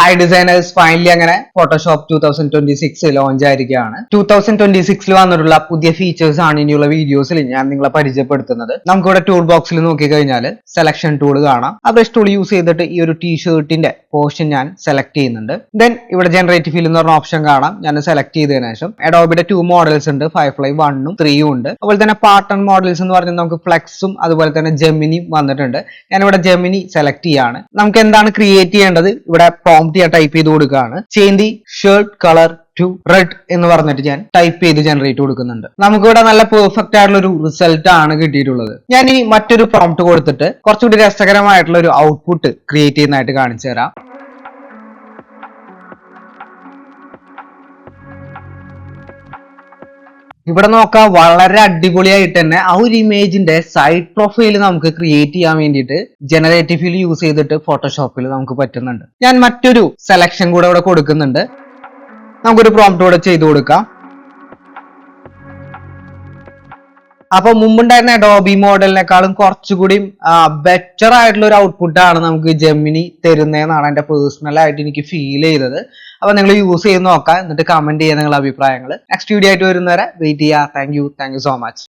Hi designers, finally അങ്ങനെ Photoshop 2026 launch ആയിരിക്കുകയാണ്. 2026 വന്നിട്ടുള്ള പുതിയ ഫീച്ചേഴ്സ് ആണ് ഇനിയുള്ള വീഡിയോസിൽ ഞാൻ നിങ്ങളെ പരിചയപ്പെടുത്തുന്നത്. നമുക്കിവിടെ ടൂൾ ബോക്സിൽ നോക്കി കഴിഞ്ഞാൽ സെലക്ഷൻ ടൂൾ കാണാം. ആ ബ്രഷ് ടൂൾ യൂസ് ചെയ്തിട്ട് ഈ ഒരു ടീഷർട്ടിന്റെ പോർഷൻ ഞാൻ സെലക്ട് ചെയ്യുന്നുണ്ട്. ദെൻ ഇവിടെ ജനറേറ്റ് ഫിൽ എന്ന് പറഞ്ഞ ഓപ്ഷൻ കാണാം. ഞാൻ സെലക്ട് ചെയ്തതിനു ശേഷം അഡോബിയുടെ 2 മോഡൽസ് ഉണ്ട്, ഫയർഫ്ലൈ 1ഉം 3ഉം ഉണ്ട്. അതുപോലെ തന്നെ പാർട്ടൺ മോഡൽസ് എന്ന് പറഞ്ഞാൽ നമുക്ക് ഫ്ലെക്സും അതുപോലെ തന്നെ ജെമിനിയും വന്നിട്ടുണ്ട്. ഞാനിവിടെ ജെമിനി സെലക്ട് ചെയ്യാണ്. നമുക്ക് എന്താണ് ക്രിയേറ്റ് ചെയ്യേണ്ടത്, ഇവിടെ പ്രോംപ്റ്റ് ടൈപ്പ് ചെയ്ത് കൊടുക്കുകയാണ്. Change the shirt colour to red എന്ന് പറഞ്ഞിട്ട് ഞാൻ ടൈപ്പ് ചെയ്ത് ജനറേറ്റ് കൊടുക്കുന്നുണ്ട്. നമുക്കിവിടെ നല്ല പെർഫെക്റ്റ് ആയിട്ടുള്ള ഒരു റിസൾട്ട് ആണ് കിട്ടിയിട്ടുള്ളത്. ഞാൻ ഇനി മറ്റൊരു പ്രോംപ്റ്റ് കൊടുത്തിട്ട് കുറച്ചുകൂടി രസകരമായിട്ടുള്ള ഒരു ഔട്ട്പുട്ട് ക്രിയേറ്റ് ചെയ്യുന്നതായിട്ട് കാണിച്ചു തരാം. ഇവിടെ നോക്കാം, വളരെ അടിപൊളിയായിട്ട് തന്നെ ആ ഒരു ഇമേജിന്റെ സൈഡ് പ്രൊഫൈൽ നമുക്ക് ക്രിയേറ്റ് ചെയ്യാൻ വേണ്ടിയിട്ട് ജനറേറ്റീവ് ഫിൽ യൂസ് ചെയ്തിട്ട് ഫോട്ടോഷോപ്പിൽ നമുക്ക് പറ്റുന്നുണ്ട്. ഞാൻ മറ്റൊരു സെലക്ഷൻ കൂടെ ഇവിടെ കൊടുക്കുന്നുണ്ട്. നമുക്കൊരു പ്രോംപ്റ്റ് കൂടെ ചെയ്തു കൊടുക്കാം. അപ്പൊ മുമ്പുണ്ടായിരുന്ന അഡോബി മോഡലിനേക്കാളും കുറച്ചുകൂടി ബെറ്റർ ആയിട്ടുള്ള ഒരു ഔട്ട്പുട്ട് ആണ് നമുക്ക് ജെമിനി തരുന്നതെന്നാണ് എന്റെ പേഴ്സണൽ ആയിട്ട് എനിക്ക് ഫീൽ ചെയ്തത്. അപ്പൊ നിങ്ങൾ യൂസ് ചെയ്ത് നോക്കാം, എന്നിട്ട് കമന്റ് ചെയ്യുക നിങ്ങളുടെ അഭിപ്രായങ്ങൾ. നെക്സ്റ്റ് വീഡിയോ ആയിട്ട് വരുന്നവരെ വെയിറ്റ് ചെയ്യുക. Thank you so much.